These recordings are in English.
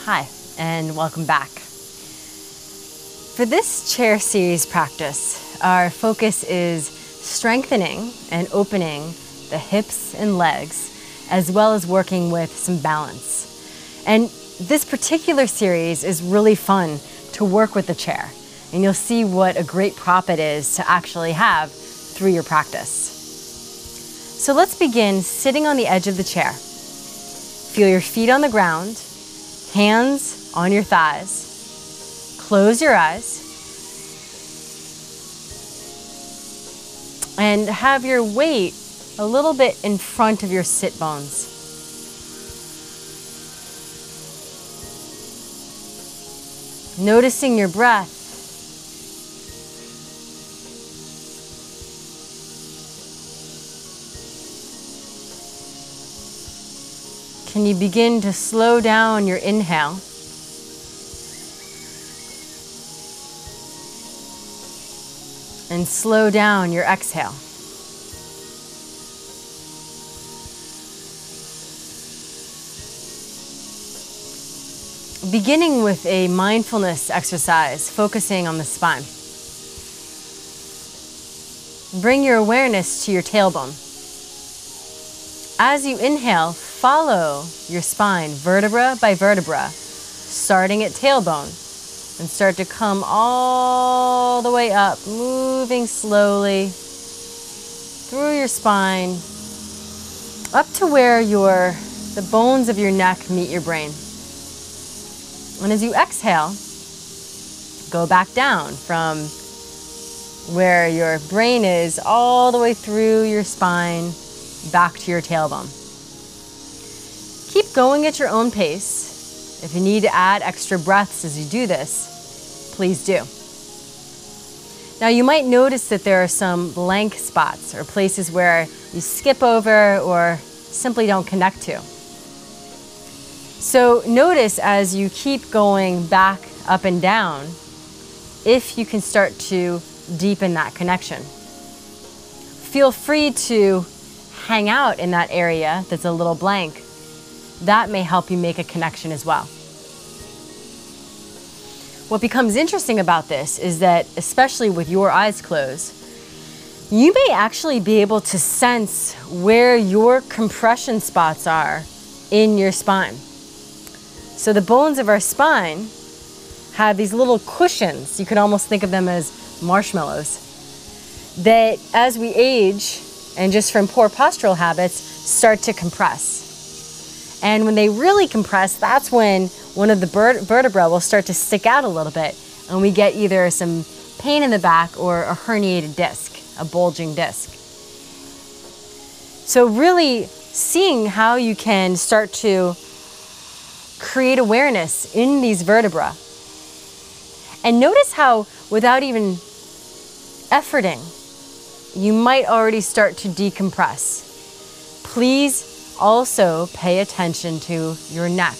Hi, and welcome back. For this chair series practice, our focus is strengthening and opening the hips and legs, as well as working with some balance. And this particular series is really fun to work with the chair, and you'll see what a great prop it is to actually have through your practice. So let's begin sitting on the edge of the chair. Feel your feet on the ground, hands on your thighs. Close your eyes. And have your weight a little bit in front of your sit bones. Noticing your breath. Can you begin to slow down your inhale? And slow down your exhale. Beginning with a mindfulness exercise, focusing on the spine. Bring your awareness to your tailbone. As you inhale, follow your spine vertebra by vertebra, starting at tailbone, and start to come all the way up, moving slowly through your spine, up to where the bones of your neck meet your brain. And as you exhale, go back down from where your brain is all the way through your spine, back to your tailbone. Keep going at your own pace. If you need to add extra breaths as you do this, please do. Now you might notice that there are some blank spots or places where you skip over or simply don't connect to. So notice as you keep going back up and down, if you can start to deepen that connection. Feel free to hang out in that area that's a little blank. That may help you make a connection as well. What becomes interesting about this is that, especially with your eyes closed, you may actually be able to sense where your compression spots are in your spine. So the bones of our spine have these little cushions. You could almost think of them as marshmallows that, as we age and just from poor postural habits, start to compress. And when they really compress, that's when one of the vertebrae will start to stick out a little bit, and we get either some pain in the back or a herniated disc, a bulging disc. So really seeing how you can start to create awareness in these vertebrae. And notice how, without even efforting, you might already start to decompress. Please also pay attention to your neck.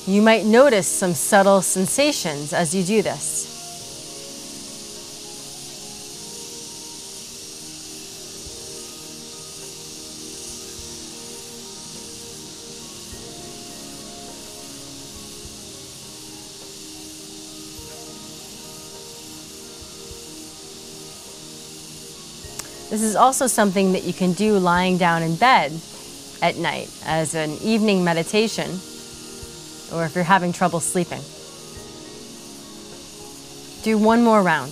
You might notice some subtle sensations as you do this. This is also something that you can do lying down in bed at night as an evening meditation, or if you're having trouble sleeping. Do one more round.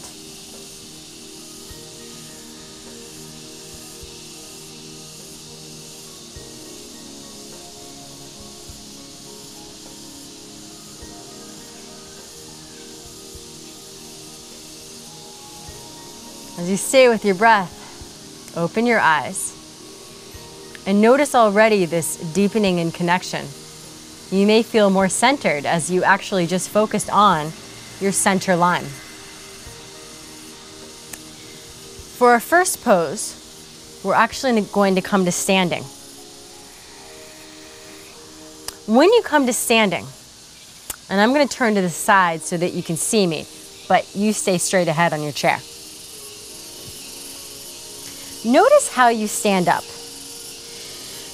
As you stay with your breath, open your eyes and notice already this deepening in connection. You may feel more centered as you actually just focused on your center line. For our first pose, we're actually going to come to standing. When you come to standing, And I'm going to turn to the side so that you can see me, but you stay straight ahead on your chair. Notice how you stand up.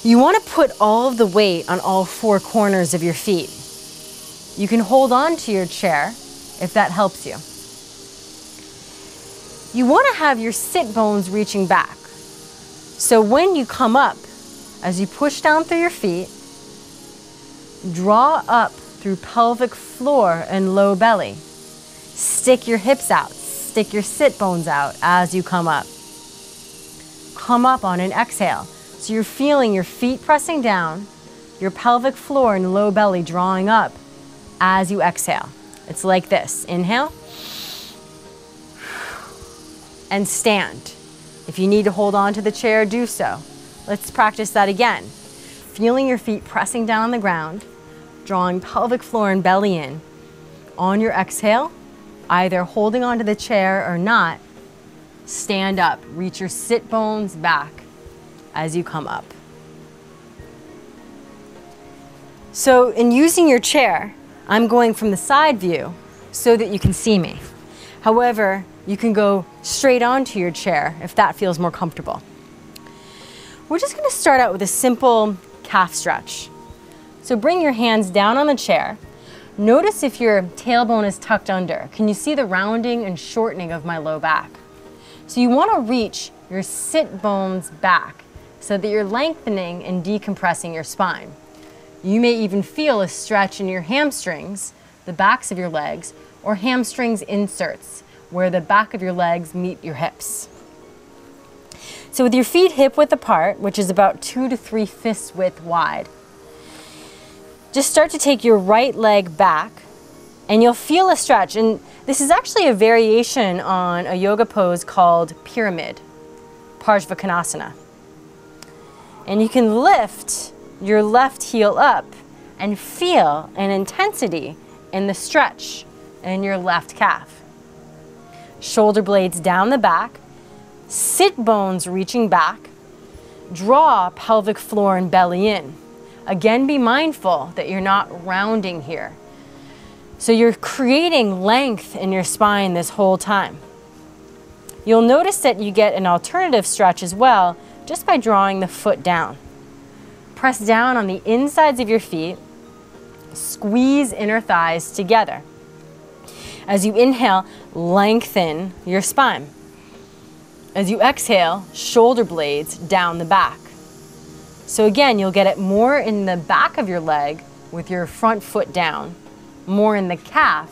You want to put all of the weight on all four corners of your feet. You can hold on to your chair if that helps you. You want to have your sit bones reaching back. So when you come up, as you push down through your feet, draw up through pelvic floor and low belly. Stick your hips out, stick your sit bones out as you come up. Come up on an exhale. So you're feeling your feet pressing down, your pelvic floor and low belly drawing up as you exhale. It's like this. Inhale and stand. If you need to hold on to the chair, do so. Let's practice that again. Feeling your feet pressing down on the ground, drawing pelvic floor and belly in. On your exhale, either holding onto the chair or not, stand up. Reach your sit bones back as you come up. So in using your chair, I'm going from the side view so that you can see me. However, you can go straight onto your chair if that feels more comfortable. We're just going to start out with a simple calf stretch. So bring your hands down on the chair. Notice if your tailbone is tucked under. Can you see the rounding and shortening of my low back? So you want to reach your sit bones back so that you're lengthening and decompressing your spine. You may even feel a stretch in your hamstrings, the backs of your legs, or hamstrings inserts, where the back of your legs meet your hips. So with your feet hip width apart, which is about 2 to 3 fist width wide, just start to take your right leg back and you'll feel a stretch. And this is actually a variation on a yoga pose called pyramid, Vrikshasana. And you can lift your left heel up and feel an intensity in the stretch in your left calf. Shoulder blades down the back, sit bones reaching back, draw pelvic floor and belly in. Again, be mindful that you're not rounding here. So you're creating length in your spine this whole time. You'll notice that you get an alternative stretch as well just by drawing the foot down. Press down on the insides of your feet, squeeze inner thighs together. As you inhale, lengthen your spine. As you exhale, shoulder blades down the back. So again, you'll get it more in the back of your leg with your front foot down, more in the calf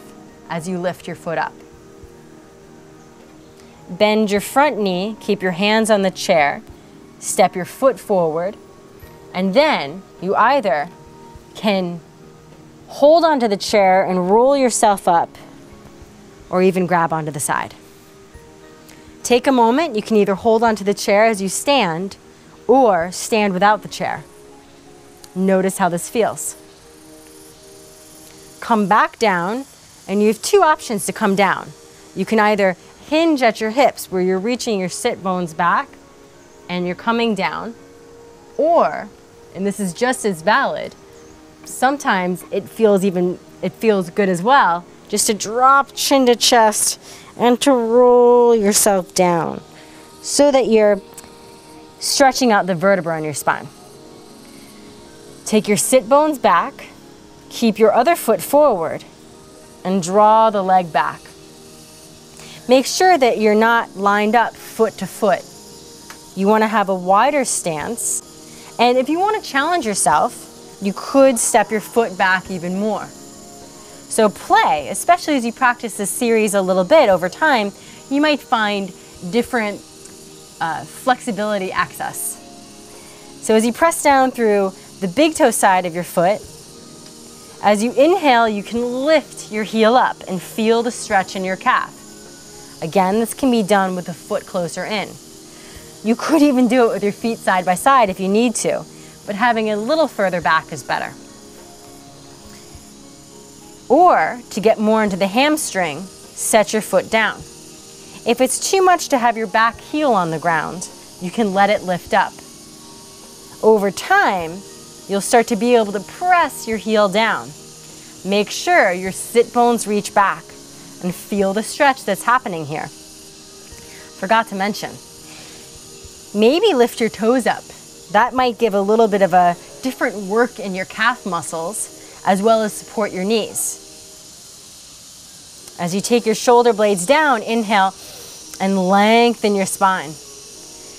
as you lift your foot up. Bend your front knee, keep your hands on the chair, step your foot forward, and then you either can hold onto the chair and roll yourself up, or even grab onto the side. Take a moment. You can either hold onto the chair as you stand or stand without the chair. Notice how this feels. Come back down, and you have two options to come down. You can either hinge at your hips where you're reaching your sit bones back and you're coming down, or, and this is just as valid, sometimes it feels good as well, just to drop chin to chest and to roll yourself down so that you're stretching out the vertebra in your spine. Take your sit bones back, keep your other foot forward, and draw the leg back. Make sure that you're not lined up foot to foot. You want to have a wider stance, and if you want to challenge yourself, you could step your foot back even more. So play, especially as you practice this series a little bit over time, you might find different flexibility access. So as you press down through the big toe side of your foot, as you inhale, you can lift your heel up and feel the stretch in your calf. Again, this can be done with the foot closer in. You could even do it with your feet side by side if you need to, but having a little further back is better. Or, to get more into the hamstring, set your foot down. If it's too much to have your back heel on the ground, you can let it lift up. Over time, you'll start to be able to press your heel down. Make sure your sit bones reach back and feel the stretch that's happening here. Forgot to mention, maybe lift your toes up. That might give a little bit of a different work in your calf muscles as well as support your knees. As you take your shoulder blades down, inhale and lengthen your spine.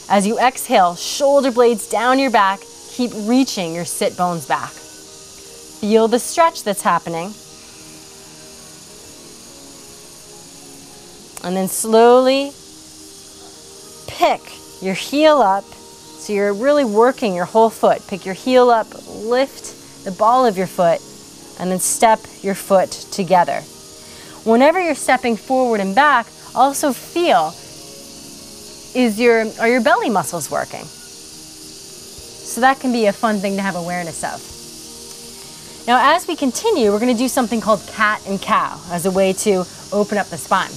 As you exhale, shoulder blades down your back, keep reaching your sit bones back. Feel the stretch that's happening. And then slowly pick your heel up. So you're really working your whole foot. Pick your heel up, lift the ball of your foot, and then step your foot together. Whenever you're stepping forward and back, also feel, are your belly muscles working? So that can be a fun thing to have awareness of. Now as we continue, we're going to do something called cat and cow as a way to open up the spine.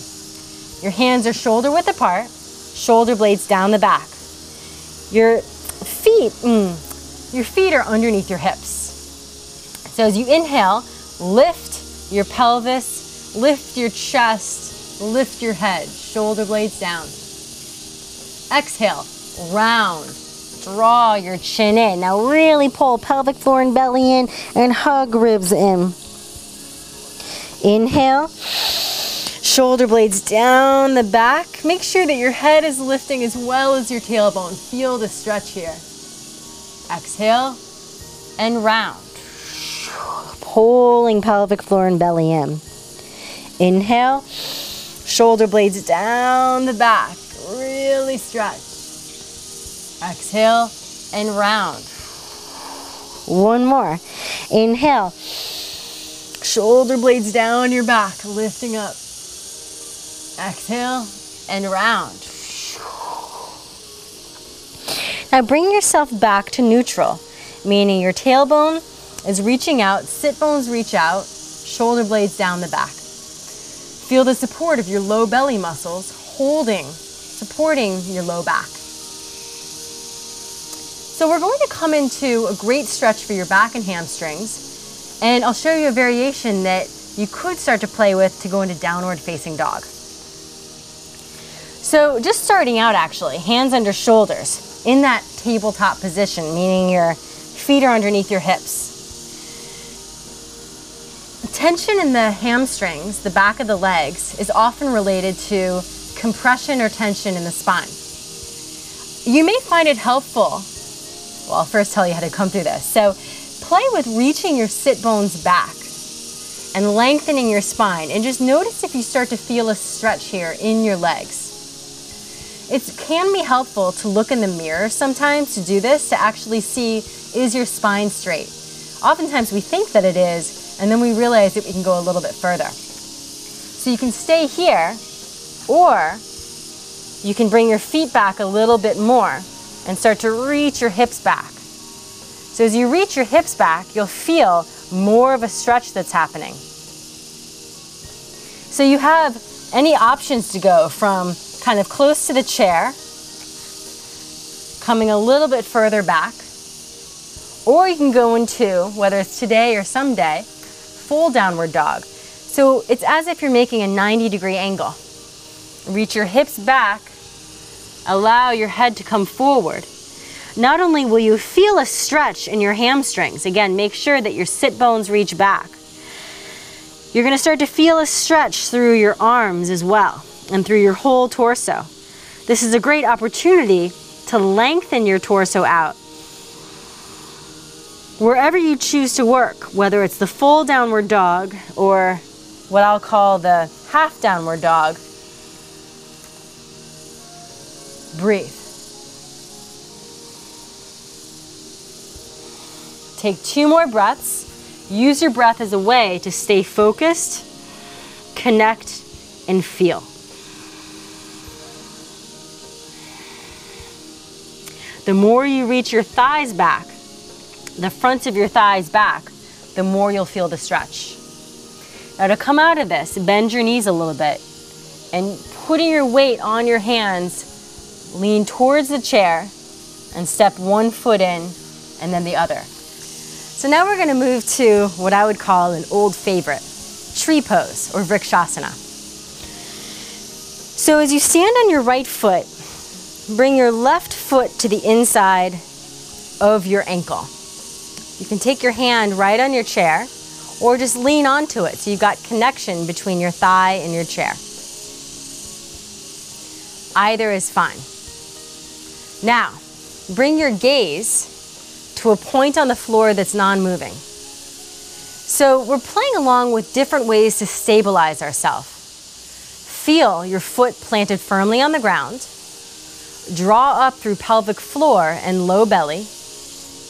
Your hands are shoulder width apart, shoulder blades down the back. Your feet are underneath your hips. So as you inhale, lift your pelvis, lift your chest, lift your head, shoulder blades down. Exhale, round, draw your chin in. Now really pull pelvic floor and belly in and hug ribs in. Inhale, shoulder blades down the back. Make sure that your head is lifting as well as your tailbone. Feel the stretch here. Exhale and round. Pulling pelvic floor and belly in. Inhale, shoulder blades down the back. Really stretch. Exhale and round. One more. Inhale, shoulder blades down your back, lifting up. Exhale and round. Now bring yourself back to neutral, meaning your tailbone is reaching out, sit bones reach out, shoulder blades down the back. Feel the support of your low belly muscles supporting your low back. So we're going to come into a great stretch for your back and hamstrings, and I'll show you a variation that you could start to play with to go into downward facing dog. So just starting out actually, hands under shoulders in that tabletop position, meaning your feet are underneath your hips. Tension in the hamstrings, the back of the legs, is often related to compression or tension in the spine. You may find it helpful, well, I'll first tell you how to come through this. So play with reaching your sit bones back and lengthening your spine, and just notice if you start to feel a stretch here in your legs. It can be helpful to look in the mirror sometimes to do this, to actually see, is your spine straight? Oftentimes we think that it is, and then we realize that we can go a little bit further. So you can stay here, or you can bring your feet back a little bit more and start to reach your hips back. So as you reach your hips back, you'll feel more of a stretch that's happening. So you have any options to go from kind of close to the chair, coming a little bit further back, or you can go into, whether it's today or someday, full downward dog. So it's as if you're making a 90-degree angle. Reach your hips back, allow your head to come forward. Not only will you feel a stretch in your hamstrings, again, make sure that your sit bones reach back. You're going to start to feel a stretch through your arms as well, and through your whole torso. This is a great opportunity to lengthen your torso out. Wherever you choose to work, whether it's the full downward dog or what I'll call the half downward dog, breathe. Take 2 more breaths. Use your breath as a way to stay focused, connect, and feel. The more you reach your thighs back, the fronts of your thighs back, the more you'll feel the stretch. Now to come out of this, bend your knees a little bit, and putting your weight on your hands, lean towards the chair and step one foot in and then the other. So now we're going to move to what I would call an old favorite, tree pose or Vrikshasana. So as you stand on your right foot, bring your left foot to the inside of your ankle. You can take your hand right on your chair or just lean onto it so you've got connection between your thigh and your chair. Either is fine. Now, bring your gaze to a point on the floor that's non-moving. So we're playing along with different ways to stabilize ourselves. Feel your foot planted firmly on the ground. Draw up through pelvic floor and low belly.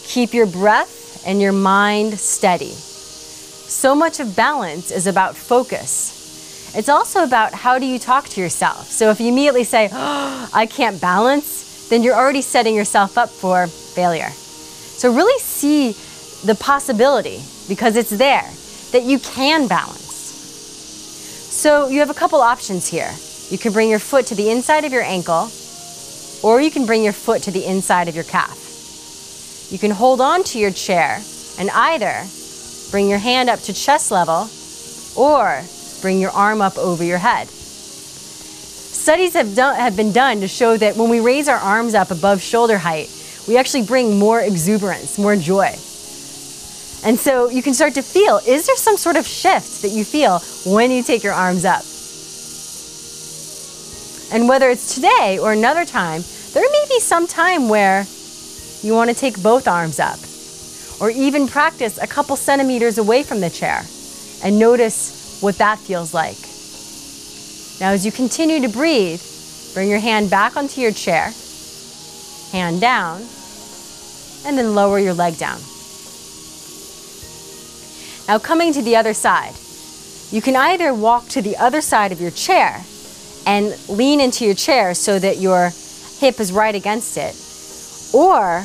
Keep your breath and your mind steady. So much of balance is about focus. It's also about how do you talk to yourself. So if you immediately say, oh, I can't balance, then you're already setting yourself up for failure. So really see the possibility, because it's there, that you can balance. So you have a couple options here. You can bring your foot to the inside of your ankle, or you can bring your foot to the inside of your calf. You can hold on to your chair and either bring your hand up to chest level or bring your arm up over your head. Studies have been done to show that when we raise our arms up above shoulder height, we actually bring more exuberance, more joy. And so you can start to feel, is there some sort of shift that you feel when you take your arms up? And whether it's today or another time, there may be some time where you want to take both arms up, or even practice a couple centimeters away from the chair and notice what that feels like. Now as you continue to breathe, bring your hand back onto your chair, hand down, and then lower your leg down. Now coming to the other side, you can either walk to the other side of your chair and lean into your chair so that your hip is right against it, or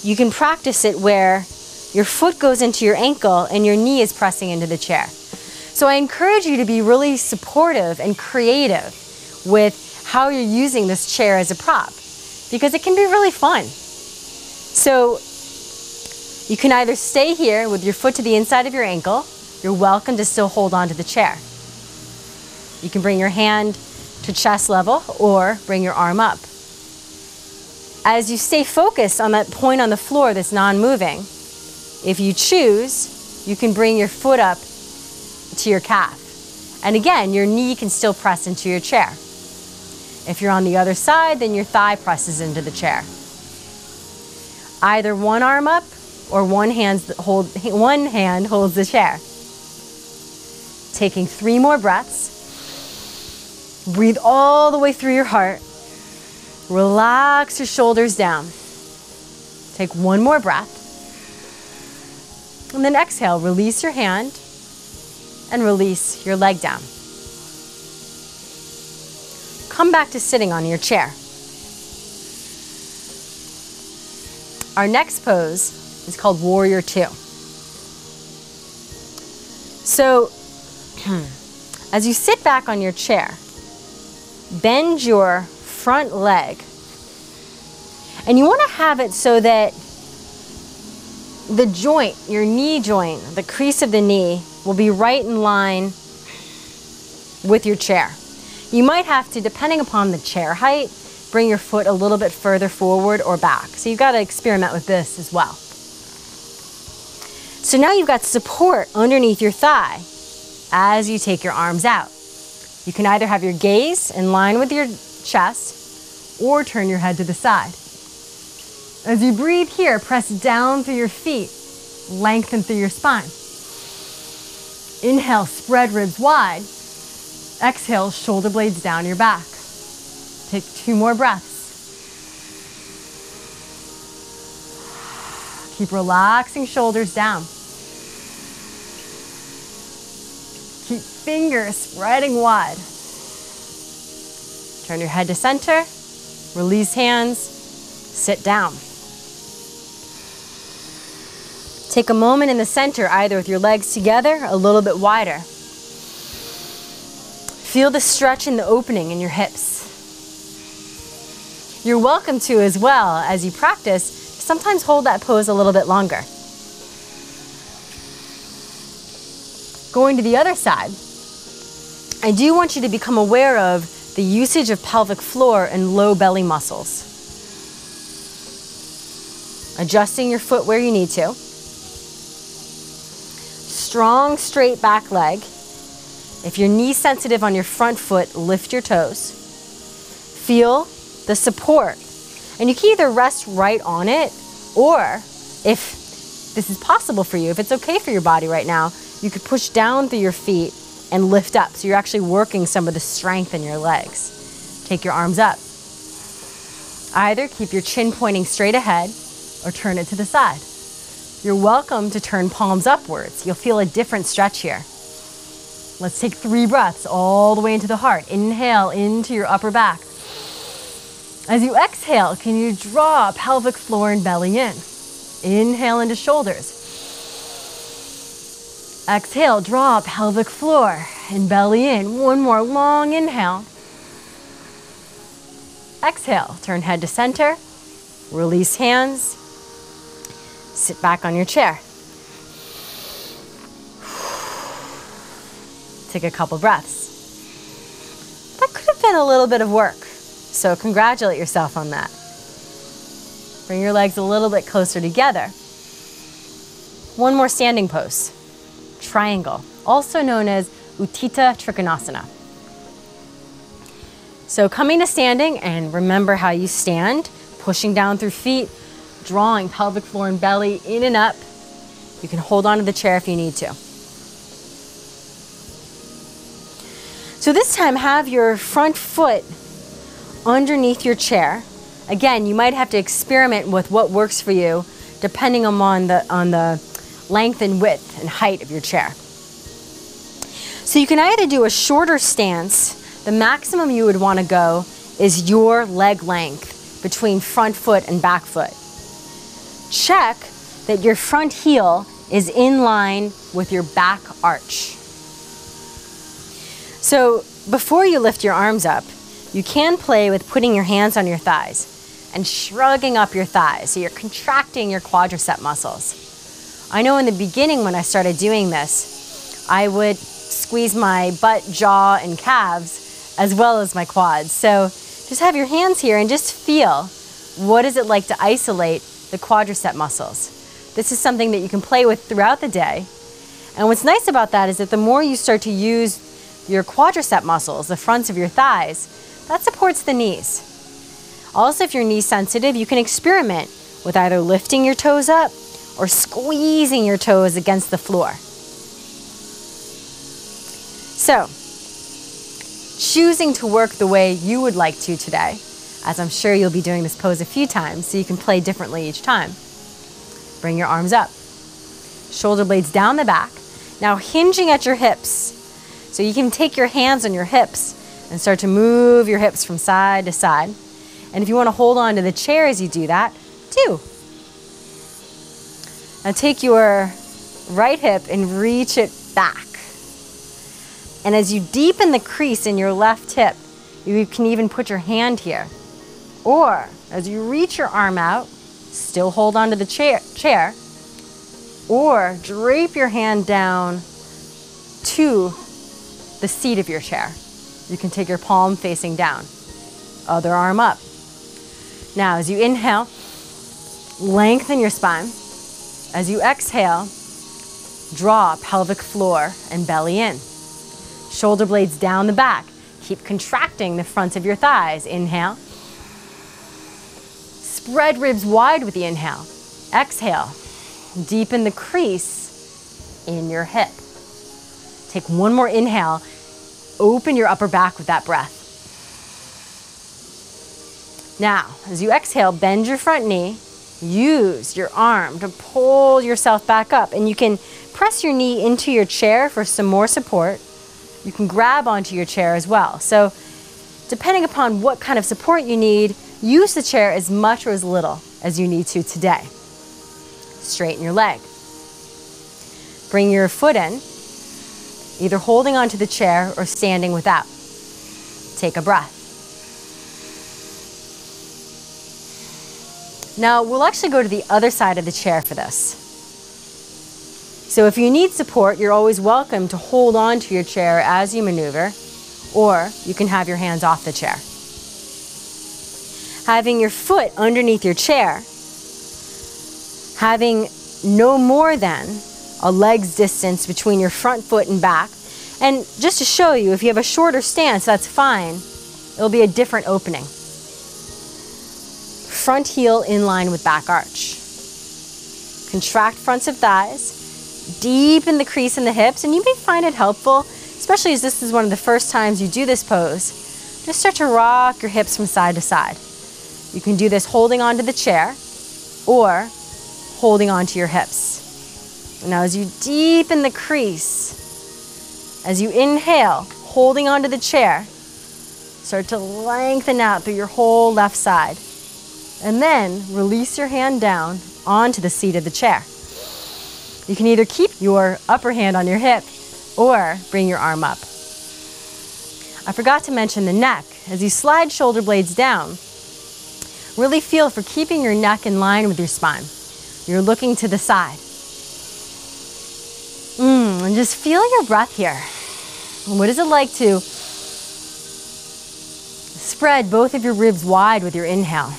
you can practice it where your foot goes into your ankle and your knee is pressing into the chair. So I encourage you to be really supportive and creative with how you're using this chair as a prop, because it can be really fun. So you can either stay here with your foot to the inside of your ankle. You're welcome to still hold on to the chair. You can bring your hand to chest level or bring your arm up. As you stay focused on that point on the floor that's non-moving, if you choose, you can bring your foot up to your calf. And again, your knee can still press into your chair. If you're on the other side, then your thigh presses into the chair. Either one arm up or one hand holds the chair. Taking 3 more breaths. Breathe all the way through your heart. Relax your shoulders down. Take 1 more breath. And then exhale, release your hand and release your leg down. Come back to sitting on your chair. Our next pose is called Warrior 2. So, as you sit back on your chair, bend your front leg. And you want to have it so that the joint, your knee joint, the crease of the knee, will be right in line with your chair. You might have to, depending upon the chair height, bring your foot a little bit further forward or back. So you've got to experiment with this as well. So now you've got support underneath your thigh as you take your arms out. You can either have your gaze in line with your chest or turn your head to the side. As you breathe here, press down through your feet, lengthen through your spine. Inhale, spread ribs wide. Exhale, shoulder blades down your back. Take 2 more breaths. Keep relaxing shoulders down. Keep fingers spreading wide. Turn your head to center. Release hands. Sit down. Take a moment in the center, either with your legs together, a little bit wider. Feel the stretch in the opening in your hips. You're welcome to, as well, as you practice, sometimes hold that pose a little bit longer. Going to the other side, I do want you to become aware of the usage of pelvic floor and low belly muscles. Adjusting your foot where you need to. Strong, straight back leg. If you're knee sensitive on your front foot, lift your toes. Feel the support. And you can either rest right on it, or if this is possible for you, if it's okay for your body right now, you could push down through your feet and lift up. So you're actually working some of the strength in your legs. Take your arms up. Either keep your chin pointing straight ahead or turn it to the side. You're welcome to turn palms upwards. You'll feel a different stretch here. Let's take 3 breaths all the way into the heart. Inhale into your upper back. As you exhale, can you draw pelvic floor and belly in? Inhale into shoulders. Exhale, draw pelvic floor and belly in. One more long inhale. Exhale, turn head to center. Release hands. Sit back on your chair. Take a couple breaths. That could have been a little bit of work, so congratulate yourself on that. Bring your legs a little bit closer together. One more standing pose. Triangle, also known as Utthita Trikonasana. So coming to standing, and remember how you stand, pushing down through feet, drawing pelvic floor and belly in and up. You can hold on to the chair if you need to. So this time, have your front foot underneath your chair. Again, you might have to experiment with what works for you depending on the length and width and height of your chair. So you can either do a shorter stance. The maximum you would want to go is your leg length between front foot and back foot. Check that your front heel is in line with your back arch. So before you lift your arms up, you can play with putting your hands on your thighs and shrugging up your thighs. So you're contracting your quadricep muscles. I know in the beginning when I started doing this, I would squeeze my butt, jaw, and calves as well as my quads. So just have your hands here and just feel what is it like to isolate the quadricep muscles. This is something that you can play with throughout the day. And what's nice about that is that the more you start to use your quadricep muscles, the fronts of your thighs, that supports the knees. Also, if you're knee sensitive, you can experiment with either lifting your toes up or squeezing your toes against the floor. So, choosing to work the way you would like to today, as I'm sure you'll be doing this pose a few times so you can play differently each time. Bring your arms up. Shoulder blades down the back. Now hinging at your hips. So you can take your hands on your hips and start to move your hips from side to side. And if you want to hold on to the chair as you do that, do. Now take your right hip and reach it back. And as you deepen the crease in your left hip, you can even put your hand here. Or as you reach your arm out, still hold on to the chair, or drape your hand down to the seat of your chair. You can take your palm facing down. Other arm up. Now as you inhale, lengthen your spine. As you exhale, draw pelvic floor and belly in. Shoulder blades down the back. Keep contracting the fronts of your thighs. Inhale. Spread ribs wide with the inhale. Exhale. Deepen the crease in your hip. Take one more inhale. Open your upper back with that breath. Now, as you exhale, bend your front knee. Use your arm to pull yourself back up. And you can press your knee into your chair for some more support. You can grab onto your chair as well. So depending upon what kind of support you need, use the chair as much or as little as you need to today. Straighten your leg. Bring your foot in, either holding onto the chair or standing without. Take a breath. Now we'll actually go to the other side of the chair for this. So if you need support, you're always welcome to hold on to your chair as you maneuver, or you can have your hands off the chair. Having your foot underneath your chair, having no more than a leg's distance between your front foot and back. And just to show you, if you have a shorter stance, that's fine. It'll be a different opening. Front heel in line with back arch. Contract fronts of thighs. Deepen the crease in the hips, and you may find it helpful, especially as this is one of the first times you do this pose. Just start to rock your hips from side to side. You can do this holding onto the chair or holding onto your hips. Now as you deepen the crease, as you inhale, holding onto the chair, start to lengthen out through your whole left side. And then release your hand down onto the seat of the chair. You can either keep your upper hand on your hip or bring your arm up. I forgot to mention the neck. As you slide shoulder blades down, really feel for keeping your neck in line with your spine. You're looking to the side. And just feel your breath here. What is it like to spread both of your ribs wide with your inhale?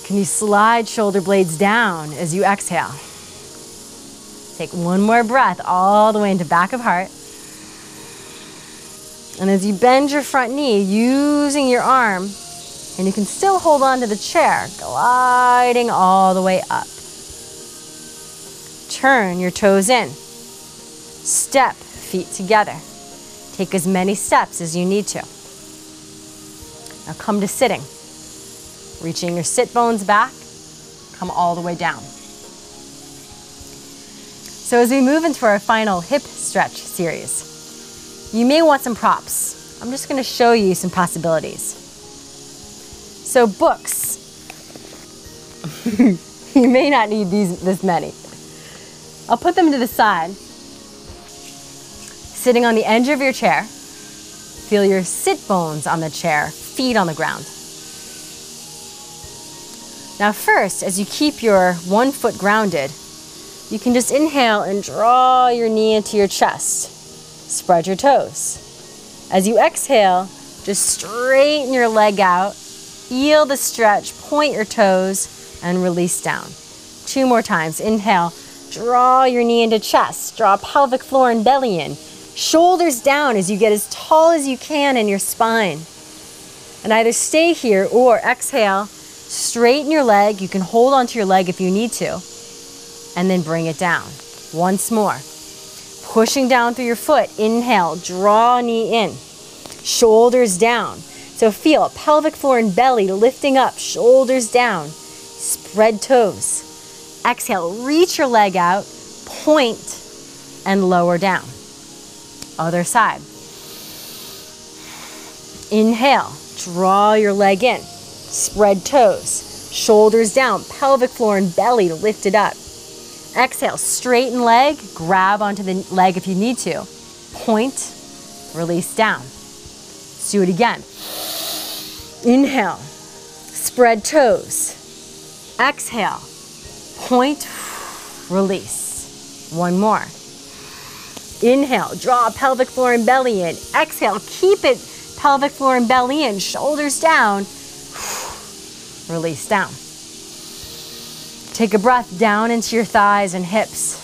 Can you slide shoulder blades down as you exhale? Take one more breath all the way into back of heart. And as you bend your front knee, using your arm, and you can still hold on to the chair, gliding all the way up. Turn your toes in. Step feet together. Take as many steps as you need to. Now come to sitting. Reaching your sit bones back, come all the way down. So as we move into our final hip stretch series, you may want some props. I'm just going to show you some possibilities. So books, you may not need this many. I'll put them to the side. Sitting on the edge of your chair, feel your sit bones on the chair, feet on the ground. Now first, as you keep your one foot grounded, you can just inhale and draw your knee into your chest. Spread your toes. As you exhale, just straighten your leg out, feel the stretch, point your toes, and release down. 2 more times. Inhale, draw your knee into chest, draw pelvic floor and belly in. Shoulders down as you get as tall as you can in your spine. And either stay here or exhale, straighten your leg. You can hold onto your leg if you need to. And then bring it down. Once more. Pushing down through your foot. Inhale, draw knee in. Shoulders down. So feel pelvic floor and belly lifting up, shoulders down. Spread toes. Exhale, reach your leg out, point, and lower down. Other side. Inhale, draw your leg in. Spread toes. Shoulders down, pelvic floor and belly lifted up. Exhale, straighten leg, grab onto the leg if you need to. Point, release down. Let's do it again. Inhale, spread toes. Exhale, point, release. One more. Inhale, draw pelvic floor and belly in. Exhale, keep it pelvic floor and belly in. Shoulders down, release down. Take a breath down into your thighs and hips.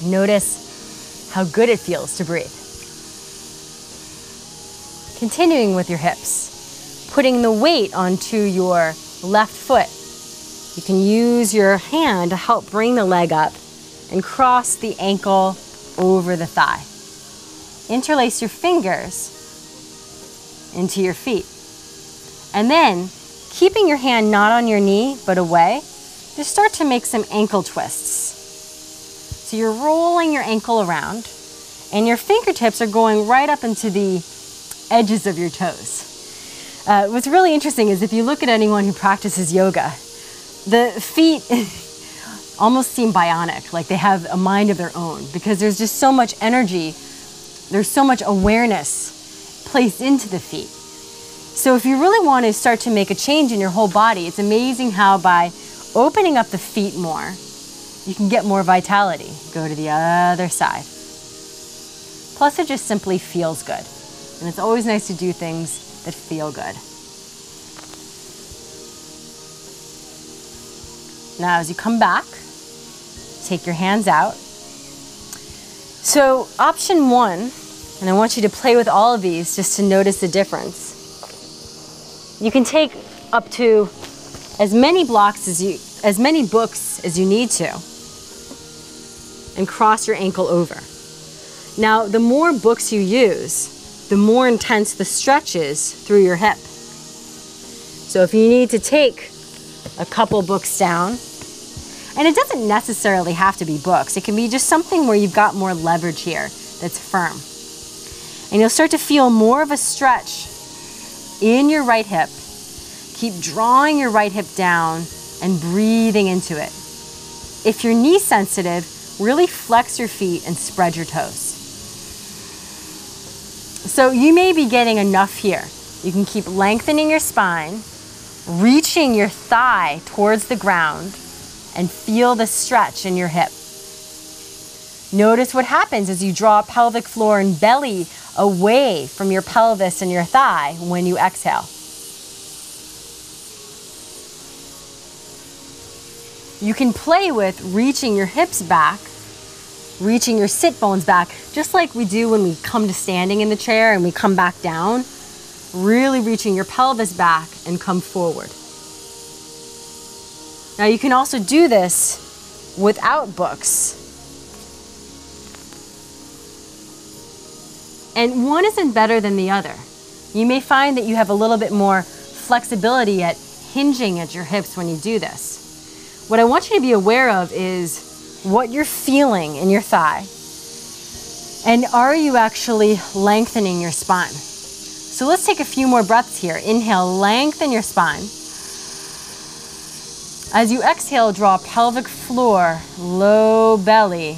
Notice how good it feels to breathe. Continuing with your hips, putting the weight onto your left foot. You can use your hand to help bring the leg up and cross the ankle over the thigh. Interlace your fingers into your feet. And then, keeping your hand not on your knee but away, just start to make some ankle twists. So you're rolling your ankle around and your fingertips are going right up into the edges of your toes. What's really interesting is if you look at anyone who practices yoga, the feet almost seem bionic, like they have a mind of their own, because there's just so much energy, there's so much awareness placed into the feet. So if you really want to start to make a change in your whole body, it's amazing how by opening up the feet more, you can get more vitality. Go to the other side. Plus, it just simply feels good. And it's always nice to do things that feel good. Now, as you come back, take your hands out. So, option one, and I want you to play with all of these just to notice the difference. You can take up to as many books as you need to, and cross your ankle over. Now, the more books you use, the more intense the stretch is through your hip. So if you need to take a couple books down, and it doesn't necessarily have to be books, it can be just something where you've got more leverage here that's firm. And you'll start to feel more of a stretch in your right hip. Keep drawing your right hip down and breathing into it. If you're knee sensitive, really flex your feet and spread your toes. So you may be getting enough here. You can keep lengthening your spine, reaching your thigh towards the ground, and feel the stretch in your hip. Notice what happens as you draw pelvic floor and belly away from your pelvis and your thigh when you exhale. You can play with reaching your hips back, reaching your sit bones back, just like we do when we come to standing in the chair and we come back down, really reaching your pelvis back and come forward. Now you can also do this without books. And one isn't better than the other. You may find that you have a little bit more flexibility at hinging at your hips when you do this. What I want you to be aware of is what you're feeling in your thigh. And are you actually lengthening your spine? So let's take a few more breaths here. Inhale, lengthen your spine. As you exhale, draw pelvic floor, low belly.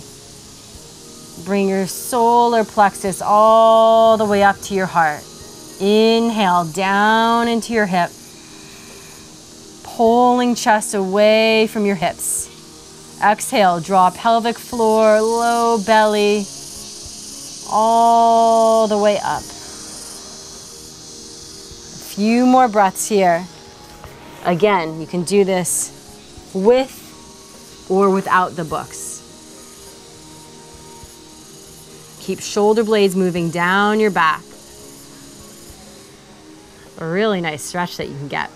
Bring your solar plexus all the way up to your heart. Inhale, down into your hip. Pulling chest away from your hips. Exhale, draw pelvic floor, low belly, all the way up. A few more breaths here. Again, you can do this with or without the books. Keep shoulder blades moving down your back. A really nice stretch that you can get.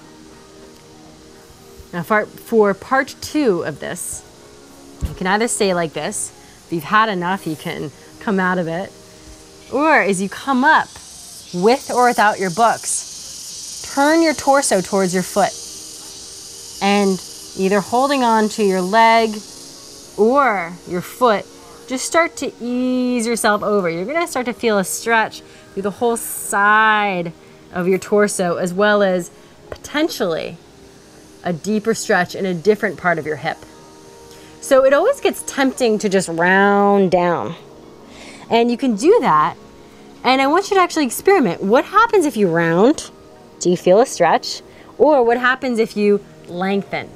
Now for part two of this, you can either stay like this. If you've had enough, you can come out of it. Or as you come up, with or without your books, turn your torso towards your foot. And either holding on to your leg or your foot, just start to ease yourself over. You're gonna start to feel a stretch through the whole side of your torso, as well as potentially a deeper stretch in a different part of your hip. So it always gets tempting to just round down. And you can do that. And I want you to actually experiment. What happens if you round? Do you feel a stretch? Or what happens if you lengthen?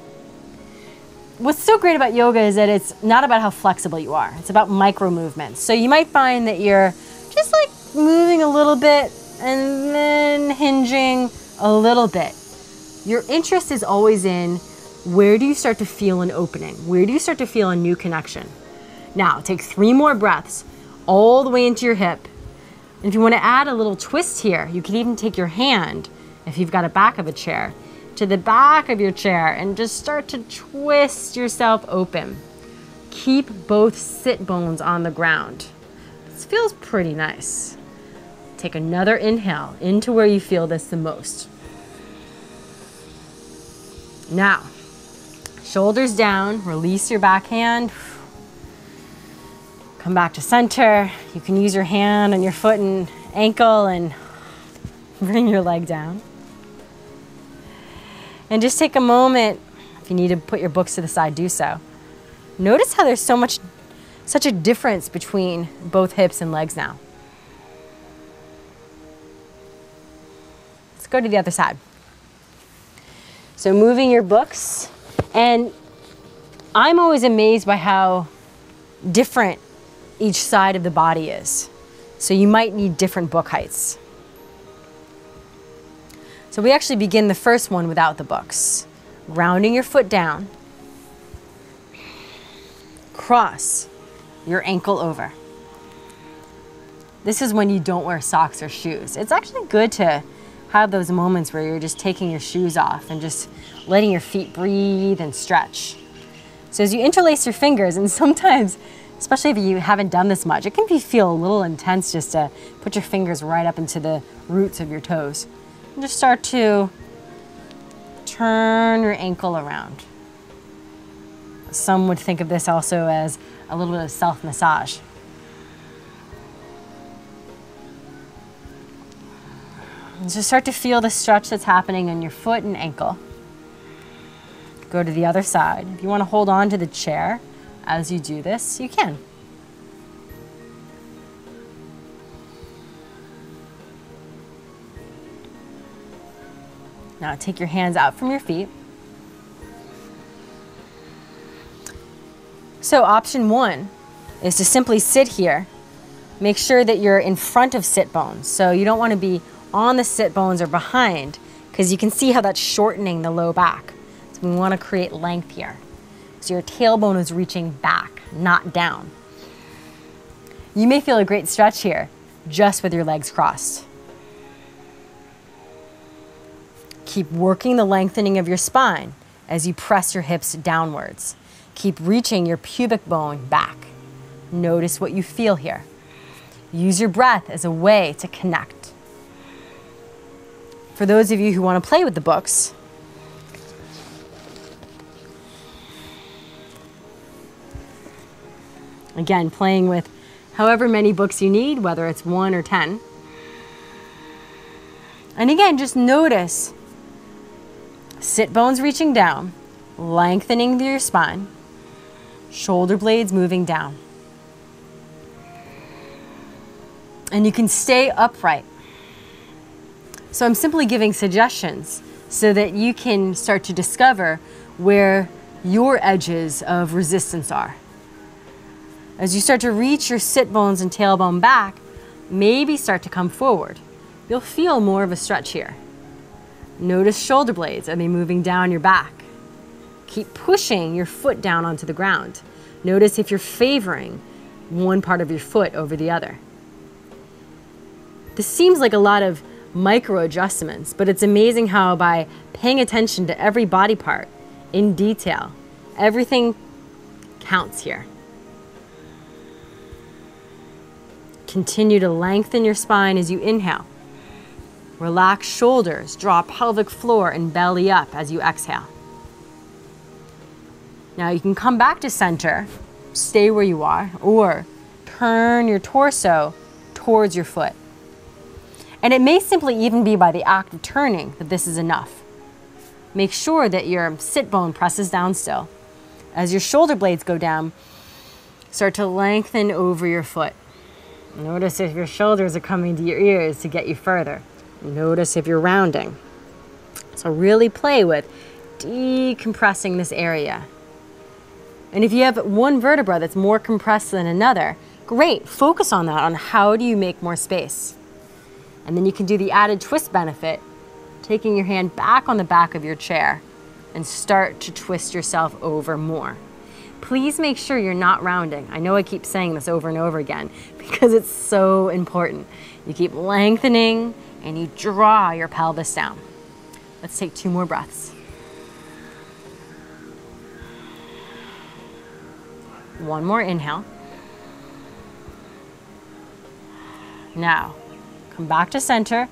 What's so great about yoga is that it's not about how flexible you are. It's about micro movements. So you might find that you're just like moving a little bit and then hinging a little bit. Your interest is always in where do you start to feel an opening? Where do you start to feel a new connection? Now, take 3 more breaths all the way into your hip. And if you want to add a little twist here, you can even take your hand, if you've got a back of a chair, to the back of your chair and just start to twist yourself open. Keep both sit bones on the ground. This feels pretty nice. Take another inhale into where you feel this the most. Now, shoulders down, release your back hand. Come back to center. You can use your hand on your foot and ankle and bring your leg down. And just take a moment, if you need to put your books to the side, do so. Notice how there's such a difference between both hips and legs now. Let's Go to the other side. So moving your books, and I'm always amazed by how different each side of the body is. So you might need different book heights. So we actually begin the first one without the books. Rounding your foot down, cross your ankle over. This is when you don't wear socks or shoes. It's actually good to have those moments where you're just taking your shoes off and just letting your feet breathe and stretch. So as you interlace your fingers, and sometimes, especially if you haven't done this much, it can feel a little intense just to put your fingers right up into the roots of your toes. And just start to turn your ankle around. Some would think of this also as a little bit of self-massage. And just start to feel the stretch that's happening in your foot and ankle. Go to the other side. If you want to hold on to the chair as you do this, you can. Now take your hands out from your feet. So option one is to simply sit here. Make sure that you're in front of sit bones. So you don't want to be on the sit bones or behind, because you can see how that's shortening the low back. So we want to create length here. So your tailbone is reaching back, not down. You may feel a great stretch here, just with your legs crossed. Keep working the lengthening of your spine as you press your hips downwards. Keep reaching your pubic bone back. Notice what you feel here. Use your breath as a way to connect. For those of you who want to play with the books, again, playing with however many books you need, whether it's 1 or 10. And again, just notice sit bones reaching down, lengthening through your spine, shoulder blades moving down. And you can stay upright. So I'm simply giving suggestions so that you can start to discover where your edges of resistance are. As you start to reach your sit bones and tailbone back, maybe start to come forward. You'll feel more of a stretch here. Notice shoulder blades. Are they moving down your back? Keep pushing your foot down onto the ground. Notice if you're favoring one part of your foot over the other. This seems like a lot of micro adjustments, but it's amazing how by paying attention to every body part in detail, everything counts here. Continue to lengthen your spine as you inhale. Relax shoulders, draw pelvic floor and belly up as you exhale. Now you can come back to center, stay where you are, or turn your torso towards your foot. And it may simply even be by the act of turning that this is enough. Make sure that your sit bone presses down still. As your shoulder blades go down, start to lengthen over your foot. Notice if your shoulders are coming to your ears to get you further. Notice if you're rounding. So really play with decompressing this area. And if you have one vertebra that's more compressed than another, great, focus on that, on how do you make more space. And then you can do the added twist benefit, taking your hand back on the back of your chair and start to twist yourself over more. Please make sure you're not rounding. I know I keep saying this over and over again because it's so important. You keep lengthening and you draw your pelvis down. Let's take 2 more breaths. One more inhale. Now, come back to center.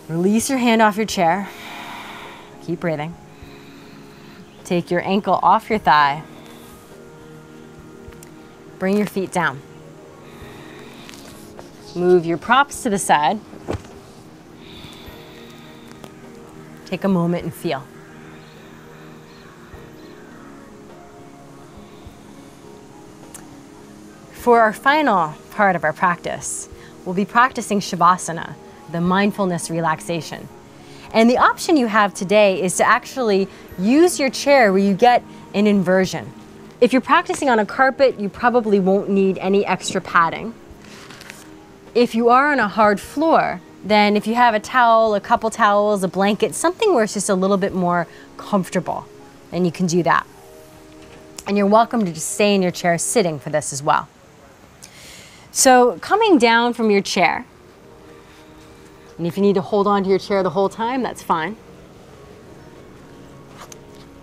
Release your hand off your chair. Keep breathing. Take your ankle off your thigh. Bring your feet down. Move your props to the side. Take a moment and feel. For our final part of our practice, we'll be practicing Shavasana, the mindfulness relaxation. And the option you have today is to actually use your chair where you get an inversion. If you're practicing on a carpet, you probably won't need any extra padding. If you are on a hard floor, then if you have a towel, a couple towels, a blanket, something where it's just a little bit more comfortable, then you can do that. And you're welcome to just stay in your chair sitting for this as well. So coming down from your chair, and if you need to hold on to your chair the whole time, that's fine.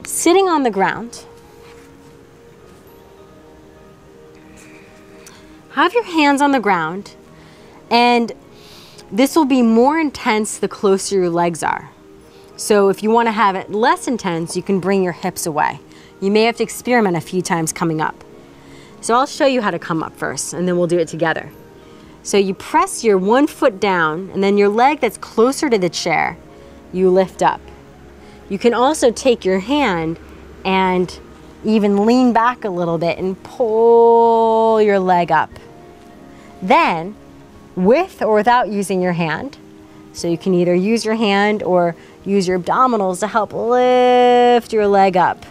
Sitting on the ground, have your hands on the ground, and this will be more intense the closer your legs are. So if you want to have it less intense, you can bring your hips away. You may have to experiment a few times coming up. So I'll show you how to come up first, and then we'll do it together. So you press your one foot down, and then your leg that's closer to the chair, you lift up. You can also take your hand and even lean back a little bit and pull your leg up. Then, with or without using your hand, so you can either use your hand or use your abdominals to help lift your leg up.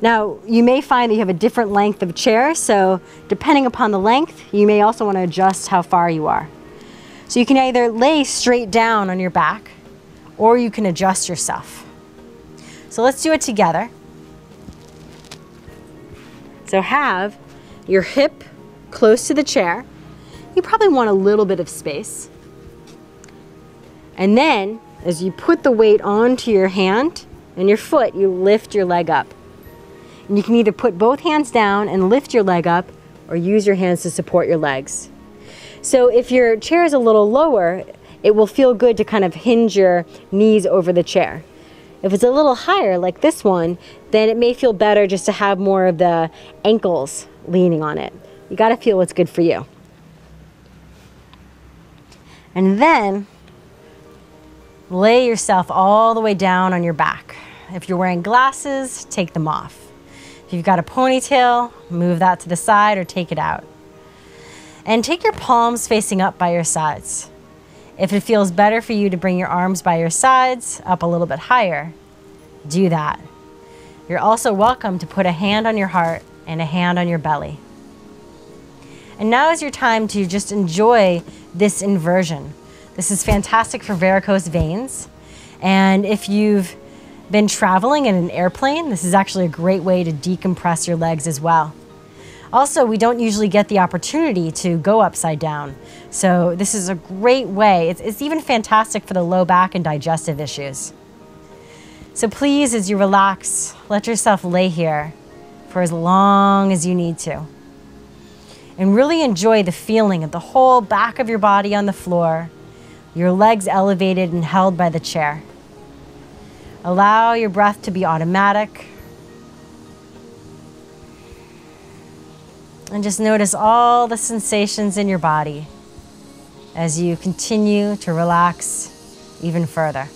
Now, you may find that you have a different length of chair, so depending upon the length, you may also want to adjust how far you are. So you can either lay straight down on your back, or you can adjust yourself. So let's do it together. So have your hip close to the chair. You probably want a little bit of space. And then, as you put the weight onto your hand and your foot, you lift your leg up. And you can either put both hands down and lift your leg up, or use your hands to support your legs. So if your chair is a little lower, it will feel good to kind of hinge your knees over the chair. If it's a little higher, like this one, then it may feel better just to have more of the ankles leaning on it. You gotta feel what's good for you. And then, lay yourself all the way down on your back. If you're wearing glasses, take them off. If you've got a ponytail, move that to the side or take it out. And take your palms facing up by your sides. If it feels better for you to bring your arms by your sides, up a little bit higher, do that. You're also welcome to put a hand on your heart and a hand on your belly. And now is your time to just enjoy this inversion. This is fantastic for varicose veins. And if you've been traveling in an airplane, this is actually a great way to decompress your legs as well. Also, we don't usually get the opportunity to go upside down. So this is a great way. It's even fantastic for the low back and digestive issues. So please, as you relax, let yourself lay here for as long as you need to. And really enjoy the feeling of the whole back of your body on the floor, your legs elevated and held by the chair. Allow your breath to be automatic. And just notice all the sensations in your body as you continue to relax even further.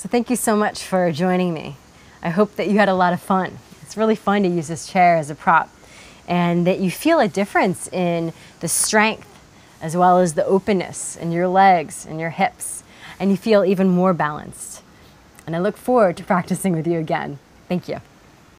So thank you so much for joining me. I hope that you had a lot of fun. It's really fun to use this chair as a prop, and that you feel a difference in the strength as well as the openness in your legs and your hips, and you feel even more balanced. And I look forward to practicing with you again. Thank you.